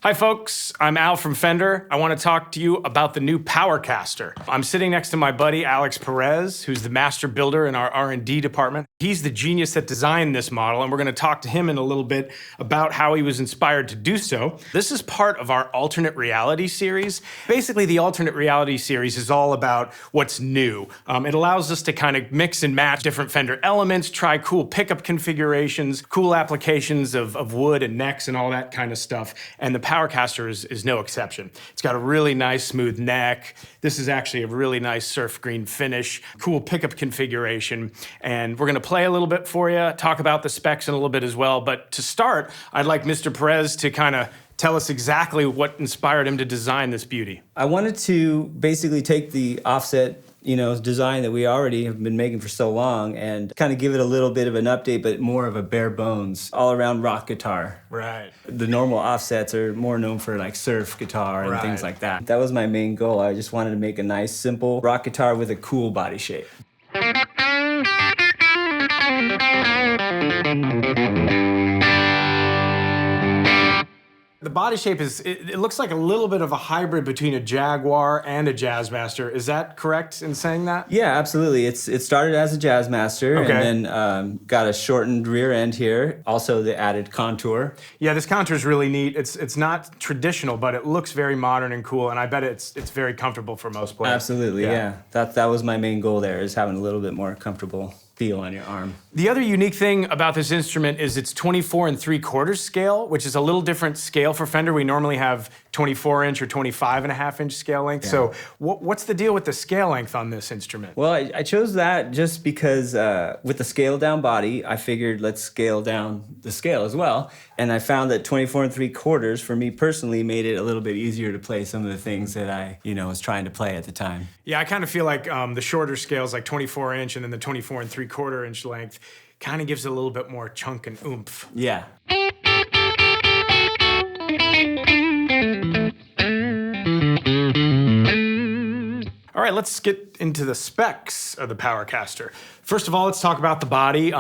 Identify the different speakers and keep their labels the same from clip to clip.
Speaker 1: Hi folks, I'm Al from Fender. I want to talk to you about the new Powercaster. I'm sitting next to my buddy Alex Perez, who's the master builder in our R&D department. He's the genius that designed this model, and we're going to talk to him in a little bit about how he was inspired to do so. This is part of our alternate reality series. Basically, the alternate reality series is all about what's new. It allows us to kind of mix and match different Fender elements, try cool pickup configurations, cool applications of wood and necks and all that kind of stuff. And the Powercaster is no exception. It's got a really nice smooth neck. This is actually a really nice surf green finish, cool pickup configuration. And we're gonna play a little bit for you, talk about the specs in a little bit as well. But to start, I'd like Mr. Perez to kind of tell us exactly what inspired him to design this beauty.
Speaker 2: I wanted to basically take the offset design that we already have been making for so long and kind of give it a little bit of an update, but more of a bare bones, all around rock guitar.
Speaker 1: Right.
Speaker 2: The normal offsets are more known for like surf guitar and things like that. That was my main goal. I just wanted to make a nice, simple rock guitar with a cool body shape.
Speaker 1: The body shape it looks like a little bit of a hybrid between a Jaguar and a Jazzmaster. Is that correct in saying that?
Speaker 2: Yeah, absolutely. It started as a Jazzmaster and then got a shortened rear end here. Also the added contour.
Speaker 1: Yeah, this contour is really neat. It's not traditional, but it looks very modern and cool, and I bet it's very comfortable for most players.
Speaker 2: Absolutely, yeah. That was my main goal there, is having a little bit more comfortable feel on your arm.
Speaker 1: The other unique thing about this instrument is its 24 3/4 scale, which is a little different scale for Fender. We normally have 24-inch or 25.5-inch scale length. Yeah. So what's the deal with the scale length on this instrument?
Speaker 2: Well, I chose that just because with the scale down body, I figured let's scale down the scale as well. And I found that 24 3/4 for me personally made it a little bit easier to play some of the things that I was trying to play at the time.
Speaker 1: Yeah, I kind of feel like the shorter scales, like 24-inch and then the 24 3/4-inch length, kind of gives it a little bit more chunk and oomph.
Speaker 2: Yeah.
Speaker 1: All right, let's get into the specs of the Powercaster. First of all, let's talk about the body.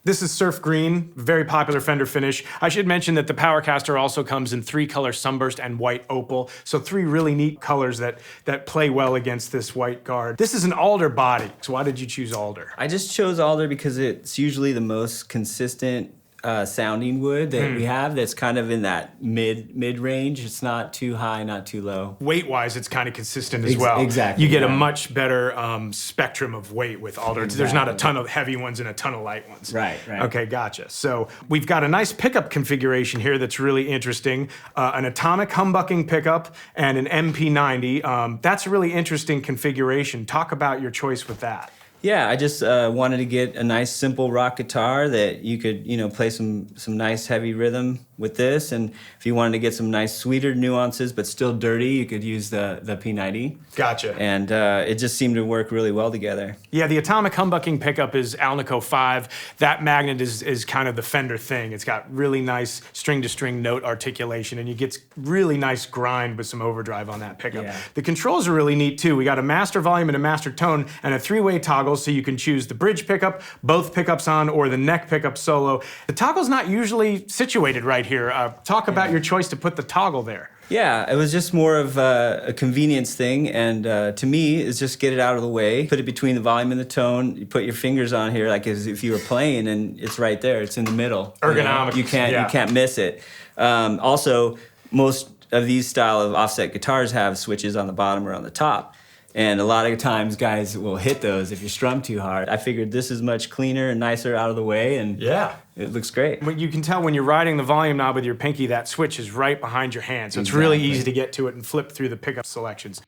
Speaker 1: This is surf green, very popular Fender finish. I should mention that the Powercaster also comes in 3-color sunburst and white opal, so 3 really neat colors that play well against this white guard. This is an alder body, so why did you choose alder?
Speaker 2: I just chose alder because it's usually the most consistent sounding wood that we have, that's kind of in that mid range. It's not too high, not too low.
Speaker 1: Weight-wise, it's kind of consistent as well.
Speaker 2: Exactly.
Speaker 1: You get a much better spectrum of weight with alder. Exactly. There's not a ton of heavy ones and a ton of light ones.
Speaker 2: Right.
Speaker 1: Okay, gotcha. So we've got a nice pickup configuration here that's really interesting. An atomic humbucking pickup and an MP90. That's a really interesting configuration. Talk about your choice with that.
Speaker 2: Yeah, I just wanted to get a nice simple rock guitar that you could, play some nice heavy rhythm with this. And if you wanted to get some nice sweeter nuances but still dirty, you could use the P90.
Speaker 1: Gotcha.
Speaker 2: And it just seemed to work really well together.
Speaker 1: Yeah, the atomic humbucking pickup is Alnico 5. That magnet is kind of the Fender thing. It's got really nice string-to-string note articulation, and you get really nice grind with some overdrive on that pickup. Yeah. The controls are really neat too. We got a master volume and a master tone and a 3-way toggle, so you can choose the bridge pickup, both pickups on, or the neck pickup solo. The toggle's not usually situated right here. Talk about your choice to put the toggle there.
Speaker 2: Yeah, it was just more of a convenience thing, and to me, it's just get it out of the way, put it between the volume and the tone, you put your fingers on here like as if you were playing, and it's right there, it's in the middle.
Speaker 1: Ergonomic.
Speaker 2: You can't miss it. Also, most of these style of offset guitars have switches on the bottom or on the top. And a lot of times guys will hit those if you strum too hard. I figured this is much cleaner and nicer out of the way, and it looks great.
Speaker 1: You can tell when you're riding the volume knob with your pinky, that switch is right behind your hand. So it's really easy to get to it and flip through the pickup selections.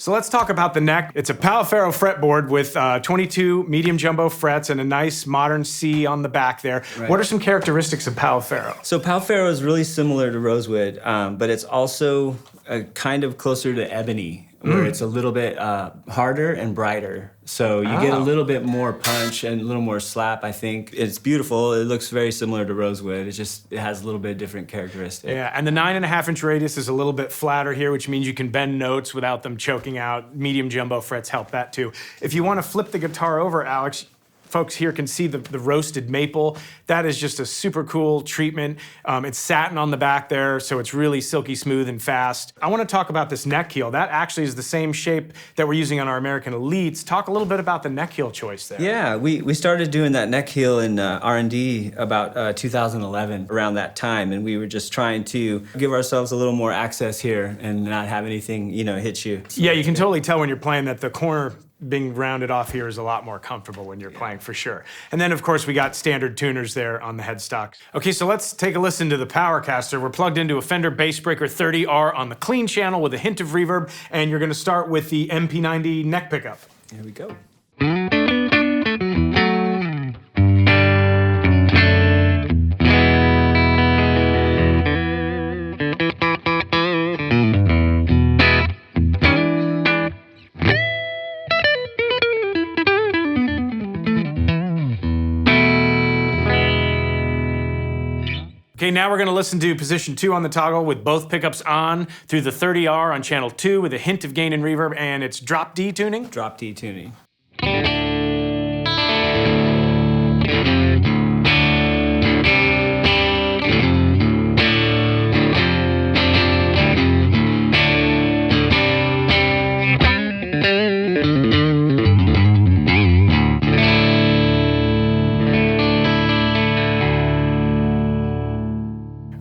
Speaker 1: So let's talk about the neck. It's a Powercaster fretboard with 22 medium jumbo frets and a nice modern C on the back there. Right. What are some characteristics of Powercaster?
Speaker 2: So Powercaster is really similar to rosewood, but it's also kind of closer to ebony. where it's a little bit harder and brighter. So you get a little bit more punch and a little more slap, I think. It's beautiful. It looks very similar to rosewood. It has a little bit different characteristics.
Speaker 1: Yeah, and the 9.5-inch radius is a little bit flatter here, which means you can bend notes without them choking out. Medium jumbo frets help that too. If you want to flip the guitar over, Alex, folks here can see the roasted maple. That is just a super cool treatment. It's satin on the back there, so it's really silky smooth and fast. I want to talk about this neck heel. That actually is the same shape that we're using on our American Elites. Talk a little bit about the neck heel choice there.
Speaker 2: Yeah, we started doing that neck heel in R&D about 2011, around that time, and we were just trying to give ourselves a little more access here and not have anything, hit you.
Speaker 1: Yeah, you can totally tell when you're playing that the corner being rounded off here is a lot more comfortable when you're playing, for sure. And then, of course, we got standard tuners there on the headstock. Okay, so let's take a listen to the Powercaster. We're plugged into a Fender Bassbreaker 30R on the clean channel with a hint of reverb, and you're gonna start with the MP90 neck pickup.
Speaker 2: Here we go.
Speaker 1: Okay, now we're gonna listen to position 2 on the toggle with both pickups on through the 30R on channel 2 with a hint of gain and reverb, and it's drop D tuning.
Speaker 2: Drop D tuning.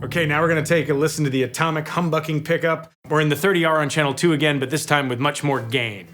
Speaker 1: Okay, now we're gonna take a listen to the atomic humbucking pickup. We're in the 30R on channel 2 again, but this time with much more gain.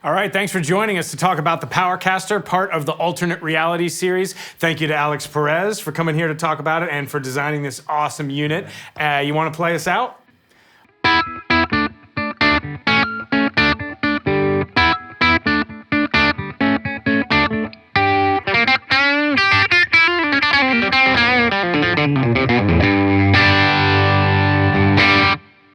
Speaker 1: All right, thanks for joining us to talk about the Powercaster, part of the Alternate Reality series. Thank you to Alex Perez for coming here to talk about it and for designing this awesome unit. You want to play us out?